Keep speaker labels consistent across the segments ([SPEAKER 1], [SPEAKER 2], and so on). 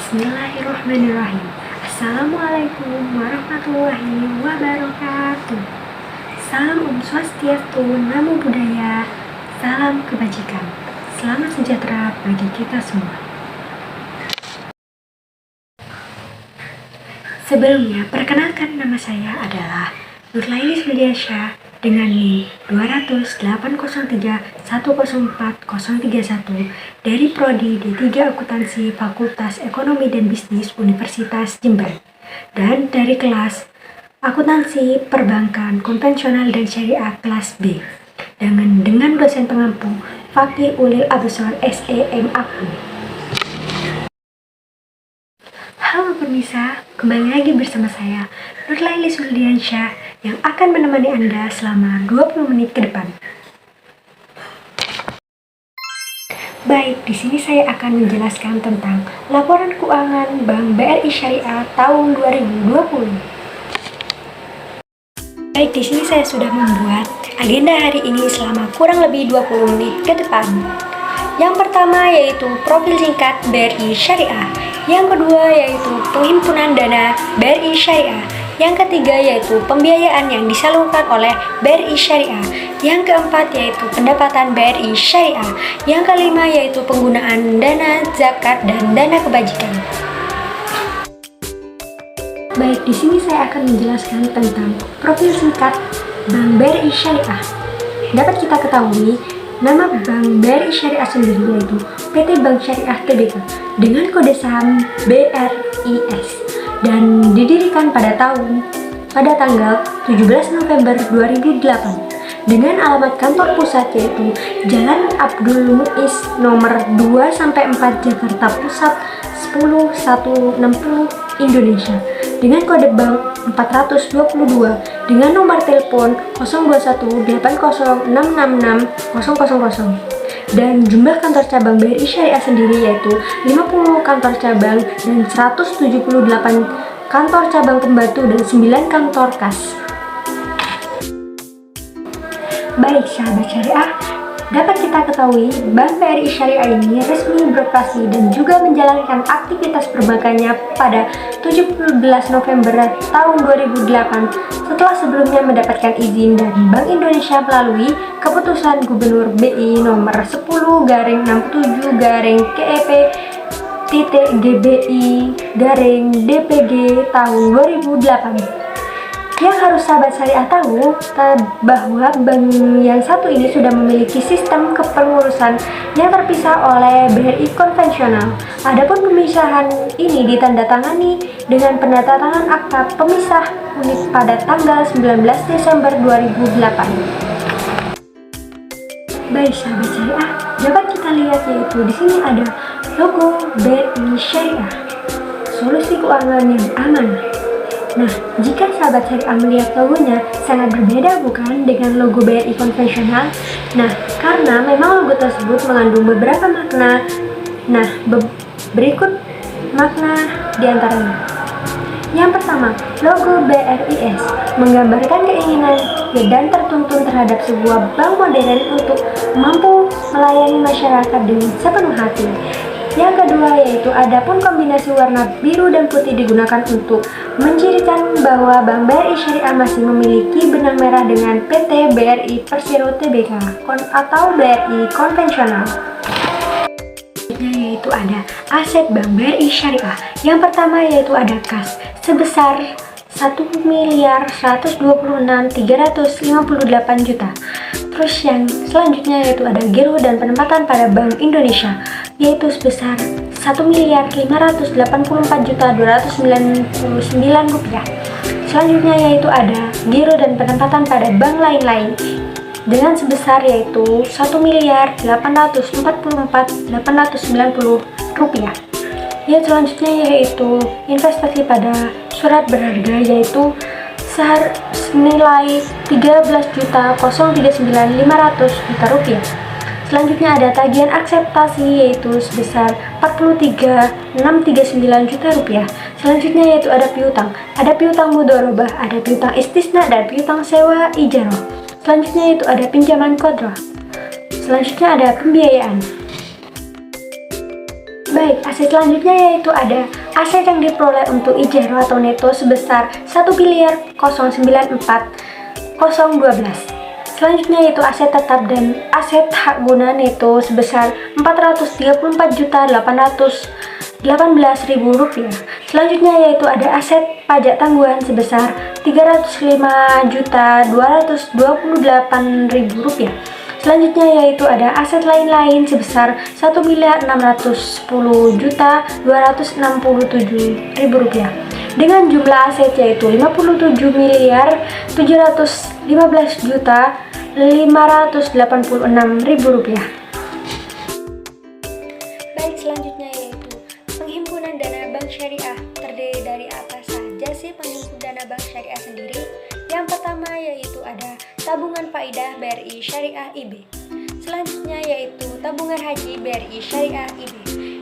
[SPEAKER 1] Bismillahirrahmanirrahim. Assalamualaikum warahmatullahi wabarakatuh. Salam Om Swastiastu, Namo Buddhaya, salam kebajikan. Selamat sejahtera bagi kita semua. Sebelumnya, perkenalkan nama saya adalah Nurlaili Suliansyah dengan NIM 20803104031 dari Prodi D3 Akuntansi Fakultas Ekonomi dan Bisnis Universitas Jember dan dari kelas Akuntansi Perbankan Konvensional dan Syariah kelas B dengan dosen pengampu Fakih Ulil Absor SEMAku. Halo pemirsa, kembali lagi bersama saya Nurlaili Suliansyah yang akan menemani Anda selama 20 menit ke depan. Baik, di sini saya akan menjelaskan tentang laporan keuangan Bank BRI Syariah tahun 2020. Baik, di sini saya sudah membuat agenda hari ini selama kurang lebih 20 menit ke depan. Yang pertama yaitu profil singkat BRI Syariah. Yang kedua yaitu penghimpunan dana BRI Syariah. Yang ketiga yaitu pembiayaan yang disalurkan oleh BRI Syariah. Yang keempat yaitu pendapatan BRI Syariah. Yang kelima yaitu penggunaan dana zakat dan dana kebajikan. Baik, di sini saya akan menjelaskan tentang profil singkat Bank BRI Syariah. Dapat kita ketahui, nama Bank BRI Syariah sendiri yaitu PT Bank Syariah Tbk dengan kode saham BRIS dan didirikan pada tanggal 17 November 2008 dengan alamat kantor pusat yaitu Jalan Abdul Muiz nomor 2-4 Jakarta Pusat 10160 Indonesia dengan kode bank 422 dengan nomor telepon 0218066600 dan jumlah kantor cabang BRI Syariah sendiri yaitu 50 kantor cabang dan 178 kantor cabang pembantu dan 9 kantor kas. Baik sahabat syariah, dapat kita ketahui Bank BRI Syariah ini resmi beroperasi dan juga menjalankan aktivitas perbankannya pada 17 November tahun 2008 setelah sebelumnya mendapatkan izin dari Bank Indonesia melalui Keputusan Gubernur BI nomor 10/7/KEP-GBI-DPG tahun 2008. Yang harus sahabat syariah tahu bahwa bank yang satu ini sudah memiliki sistem kepengurusan yang terpisah oleh BRI konvensional. Adapun pemisahan ini ditandatangani dengan penandatangan akta pemisah unit pada tanggal 19 Desember 2008. Baik sahabat syariah, dapat kita lihat yaitu di sini ada logo BRI Syariah, solusi keuangan yang aman. Nah, jika sahabat syariah melihat logonya sangat berbeda bukan dengan logo BRI konvensional? Nah, karena memang logo tersebut mengandung beberapa makna. Nah, berikut makna diantaranya. Yang pertama, logo BRIS menggambarkan keinginan dan tertuntun terhadap sebuah bank modern untuk mampu melayani masyarakat dengan sepenuh hati. Yang kedua yaitu adapun kombinasi warna biru dan putih digunakan untuk mencirikan bahwa Bank BRI Syariah masih memiliki benang merah dengan PT BRI Persero Tbk atau BRI konvensional. Yaitu ada aset Bank BRI Syariah. Yang pertama yaitu ada kas sebesar 1.126.358 juta. Terus yang selanjutnya yaitu ada giro dan penempatan pada Bank Indonesia yaitu sebesar 1.584.299 rupiah. Selanjutnya yaitu ada giro dan penempatan pada bank lain-lain dengan sebesar yaitu 1.844.890 rupiah. Yang selanjutnya yaitu investasi pada surat berharga yaitu senilai 13.039.500 juta rupiah. Selanjutnya ada tagihan akseptasi yaitu sebesar 43.639 juta rupiah. Selanjutnya yaitu ada piutang. Ada piutang mudharabah, ada piutang istisna, dan piutang sewa ijarah. Selanjutnya yaitu ada pinjaman qadrah. Selanjutnya ada pembiayaan. Baik, aset selanjutnya yaitu ada aset yang diperoleh untuk ijaro atau neto sebesar 1.094.012. Selanjutnya yaitu aset tetap dan aset hak guna neto sebesar Rp434.818.000. Selanjutnya yaitu ada aset pajak tangguhan sebesar Rp305.228.000. Selanjutnya yaitu ada aset lain-lain sebesar Rp1.610.267.000 dengan jumlah aset yaitu Rp57.715.586.000. Baik, selanjutnya yaitu penghimpunan dana bank syariah. Terdiri dari apa saja sih penghimpun dana bank syariah sendiri? Yang pertama yaitu ada tabungan faidah BRI Syariah IB. Selanjutnya yaitu tabungan haji BRI Syariah IB.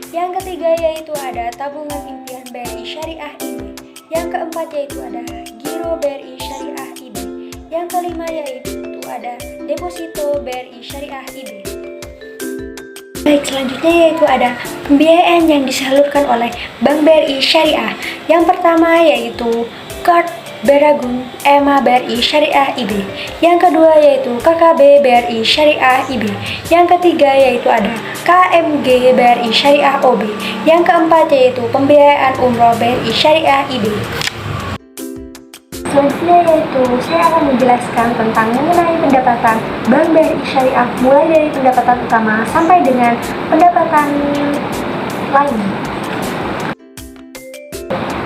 [SPEAKER 1] Yang ketiga yaitu ada tabungan impian BRI Syariah IB. Yang keempat yaitu ada giro BRI Syariah IB. Yang kelima yaitu ada deposito BRI Syariah IB. Baik, selanjutnya yaitu ada pembiayaan yang disalurkan oleh Bank BRI Syariah. Yang pertama yaitu Kart Beragung EMA BRI Syariah IB. Yang kedua yaitu KKB BRI Syariah IB. Yang ketiga yaitu ada KMG BRI Syariah OB. Yang keempat yaitu pembiayaan umroh BRI Syariah IB. Selanjutnya yaitu saya akan menjelaskan tentang mengenai pendapatan Bank BRI Syariah mulai dari pendapatan utama sampai dengan pendapatan lain.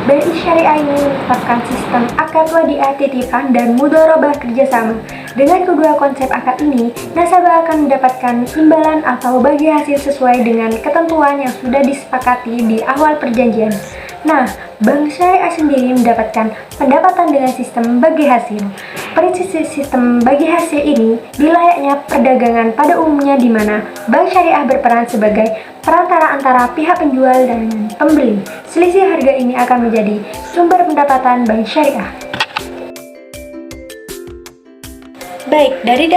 [SPEAKER 1] BRI Syariah ini menetapkan sistem akad wadiah titipan dan mudharabah kerjasama. Dengan kedua konsep akad ini, nasabah akan mendapatkan imbalan atau bagi hasil sesuai dengan ketentuan yang sudah disepakati di awal perjanjian. Nah, Bank Syariah sendiri mendapatkan pendapatan dengan sistem bagi hasil. Prinsip sistem bagi hasil ini dilayaknya perdagangan pada umumnya di mana Bank Syariah berperan sebagai perantara antara pihak penjual dan pembeli. Selisih harga ini akan menjadi sumber pendapatan Bank Syariah. Baik, dari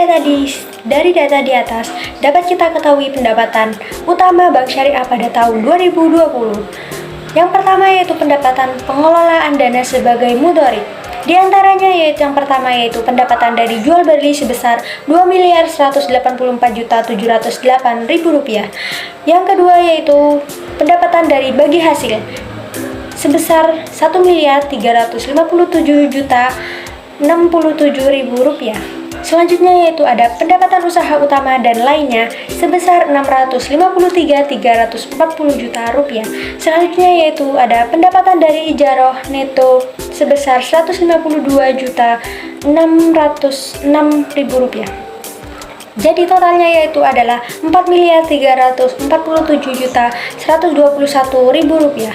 [SPEAKER 1] data di atas dapat kita ketahui pendapatan utama Bank Syariah pada tahun 2020. Yang pertama yaitu pendapatan pengelolaan dana sebagai mudharib. Di antaranya yaitu yang pertama yaitu pendapatan dari jual beli sebesar Rp2.184.708.000. Yang kedua yaitu pendapatan dari bagi hasil sebesar Rp1.357.067.000. Selanjutnya yaitu ada pendapatan usaha utama dan lainnya sebesar Rp653.340 juta. Selanjutnya yaitu ada pendapatan dari ijaroh neto sebesar Rp152.606.000. Jadi totalnya yaitu adalah Rp4.347.121.000.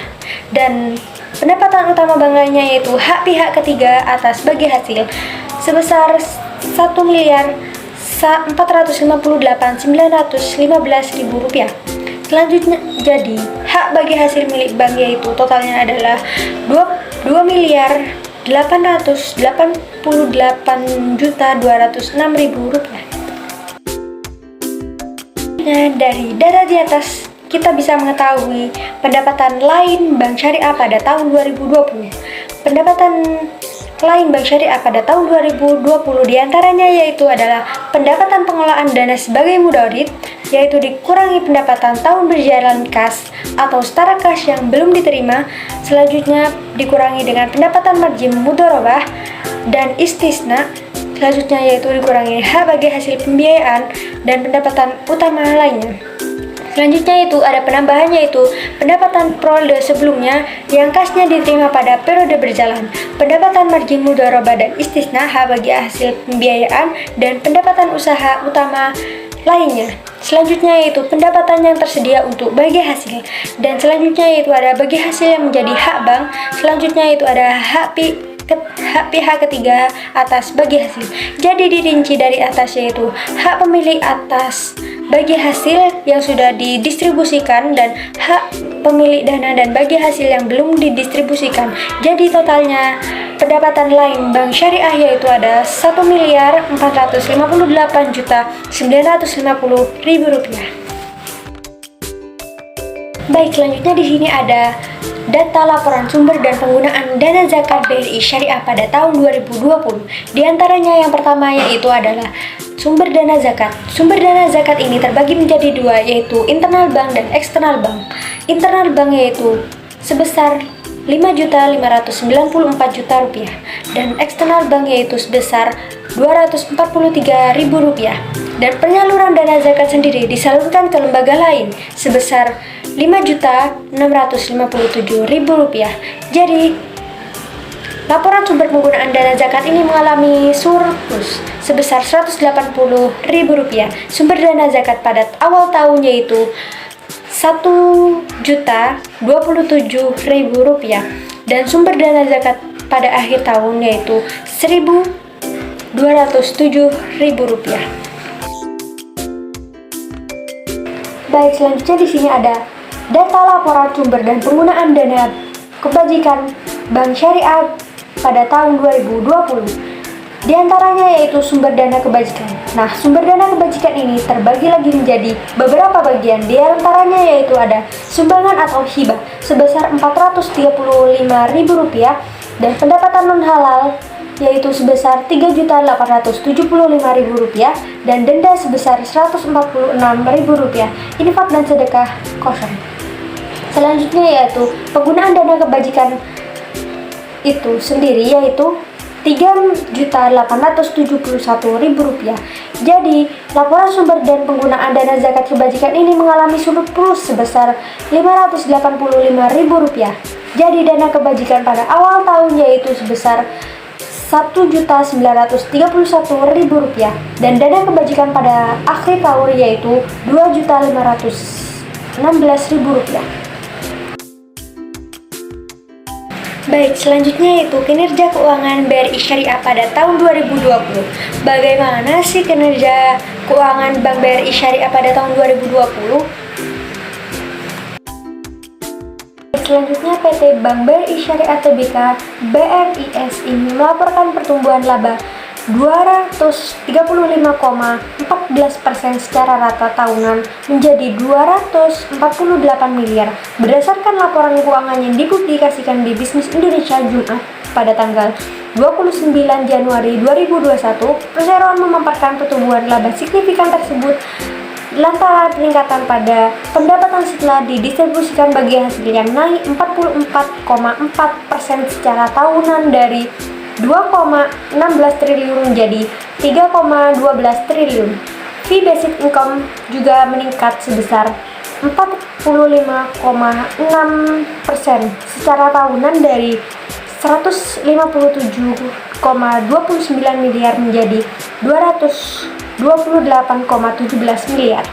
[SPEAKER 1] Dan pendapatan utama bank lainnya yaitu hak pihak ketiga atas bagi hasil sebesar Rp1.458.915.000. Selanjutnya jadi hak bagi hasil milik bank yaitu totalnya adalah Rp2.888.206.000. Nah, dari data di atas kita bisa mengetahui pendapatan lain Bank Syariah pada tahun 2020. Pendapatan lain Bank Syariah pada tahun 2020 diantaranya yaitu adalah pendapatan pengelolaan dana sebagai mudharib, yaitu dikurangi pendapatan tahun berjalan kas atau setara kas yang belum diterima. Selanjutnya dikurangi dengan pendapatan margin mudharabah dan istisna. Selanjutnya yaitu dikurangi hak bagi hasil pembiayaan dan pendapatan utama lainnya. Selanjutnya itu ada penambahan yaitu pendapatan periode sebelumnya yang kasnya diterima pada periode berjalan, pendapatan margin mudharabah dan istisna, hak bagi hasil pembiayaan dan pendapatan usaha utama lainnya. Selanjutnya yaitu pendapatan yang tersedia untuk bagi hasil, dan selanjutnya yaitu ada bagi hasil yang menjadi hak bank. Selanjutnya yaitu ada hak pihak ketiga atas bagi hasil. Jadi dirinci dari atas yaitu hak pemilik atas bagi hasil yang sudah didistribusikan dan hak pemilik dana dan bagi hasil yang belum didistribusikan. Jadi totalnya pendapatan lain Bank Syariah yaitu ada Rp1.458.950.000. Baik, selanjutnya di sini ada data laporan sumber dan penggunaan dana zakat BRI Syariah pada tahun 2020. Di antaranya yang pertama yaitu adalah sumber dana zakat. Sumber dana zakat ini terbagi menjadi dua, yaitu internal bank dan eksternal bank. Internal bank yaitu sebesar Rp5.594.000.000 dan eksternal bank yaitu sebesar Rp243.000. Dan penyaluran dana zakat sendiri disalurkan ke lembaga lain sebesar Rp5.657.000. Jadi, laporan sumber penggunaan dana zakat ini mengalami surplus sebesar Rp180.000. Sumber dana zakat pada awal tahun yaitu Rp1.027.000 dan sumber dana zakat pada akhir tahun yaitu Rp1.207.000. Baik, selanjutnya di sini ada data laporan sumber dan penggunaan dana kebajikan Bank Syariah pada tahun 2020. Di antaranya yaitu sumber dana kebajikan. Nah, sumber dana kebajikan ini terbagi lagi menjadi beberapa bagian. Di antaranya yaitu ada sumbangan atau hibah sebesar Rp435.000 dan pendapatan non halal yaitu sebesar Rp3.875.000 dan denda sebesar Rp146.000, infak dan sedekah kosong. Selanjutnya yaitu penggunaan dana kebajikan itu sendiri yaitu Rp3.871.000. Jadi, laporan sumber dan penggunaan dana zakat kebajikan ini mengalami surplus sebesar Rp585.000. Jadi, dana kebajikan pada awal tahun yaitu sebesar Rp1.931.000 dan dana kebajikan pada akhir tahun yaitu Rp2.516.000. Baik, selanjutnya yaitu kinerja keuangan BRI Syariah pada tahun 2020. Bagaimana sih kinerja keuangan Bank BRI Syariah pada tahun 2020? Selanjutnya, PT Bank BRI Syariah Tbk (BRIS) ini melaporkan pertumbuhan laba 235,14% secara rata tahunan menjadi 248 miliar berdasarkan laporan keuangan yang dipublikasikan di Bisnis Indonesia Jumat pada tanggal 29 Januari 2021. Perseroan memaparkan pertumbuhan laba signifikan tersebut lantaran peningkatan pada pendapatan setelah didistribusikan bagi hasil yang naik 44,4% secara tahunan dari 2,16 triliun menjadi 3,12 triliun. Fee basic income juga meningkat sebesar 45,6% secara tahunan dari 157,29 miliar menjadi 228,17 miliar.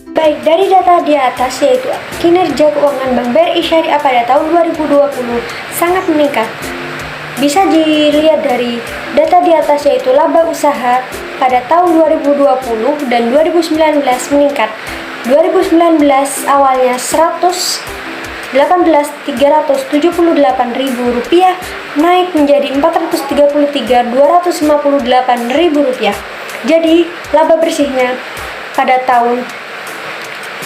[SPEAKER 1] Baik, dari data di atas yaitu kinerja keuangan Bank BRI Syariah pada tahun 2020 sangat meningkat. Bisa dilihat dari data di atas yaitu laba usaha pada tahun 2020 dan 2019 meningkat. 2019 awalnya Rp18.378.000 naik menjadi Rp433.258.000. Jadi laba bersihnya pada tahun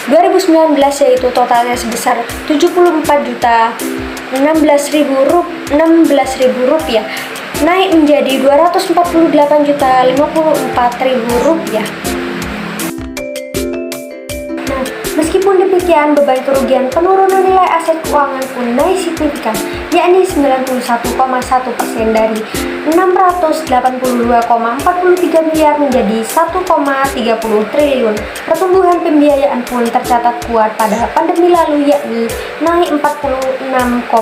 [SPEAKER 1] 2019 yaitu totalnya sebesar Rp7.416.054, naik menjadi Rp248.054.000. Nah, meskipun demikian, beban kerugian penurunan nilai aset keuangan pun naik signifikan, yakni 91,1% dari Rp682,43 miliar menjadi Rp1,30 triliun. Pertumbuhan pembiayaan pun tercatat kuat pada pandemi lalu, yakni naik 46,24%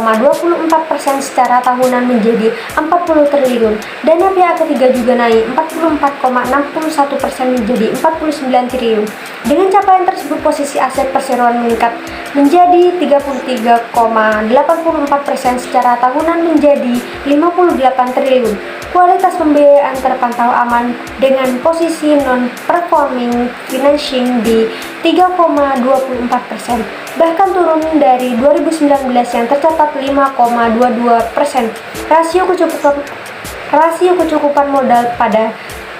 [SPEAKER 1] secara tahunan menjadi Rp40 triliun. Dana pihak ketiga juga naik 44,61% menjadi Rp49 triliun. Dengan capaian tersebut, posisi aset perseroan meningkat menjadi 33,84% secara tahunan menjadi Rp58 triliun. Kualitas pembiayaan terpantau aman dengan posisi non-performing financing di 3,24%, bahkan turun dari 2019 yang tercatat 5,22%. Rasio kecukupan modal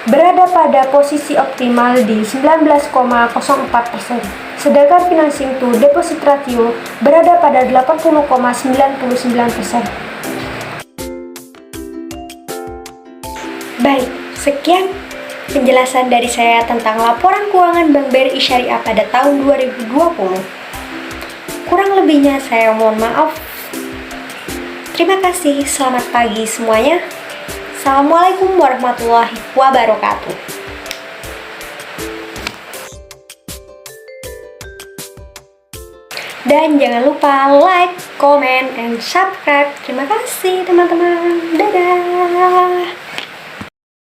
[SPEAKER 1] berada pada posisi optimal di 19,04%. Sedangkan financing to deposit ratio berada pada 80,99%. Baik, sekian penjelasan dari saya tentang laporan keuangan Bank BRI Syariah pada tahun 2020. Kurang lebihnya saya mohon maaf. Terima kasih, selamat pagi semuanya. Assalamualaikum warahmatullahi wabarakatuh. Dan jangan lupa like, comment, and subscribe. Terima kasih teman-teman. Dadah.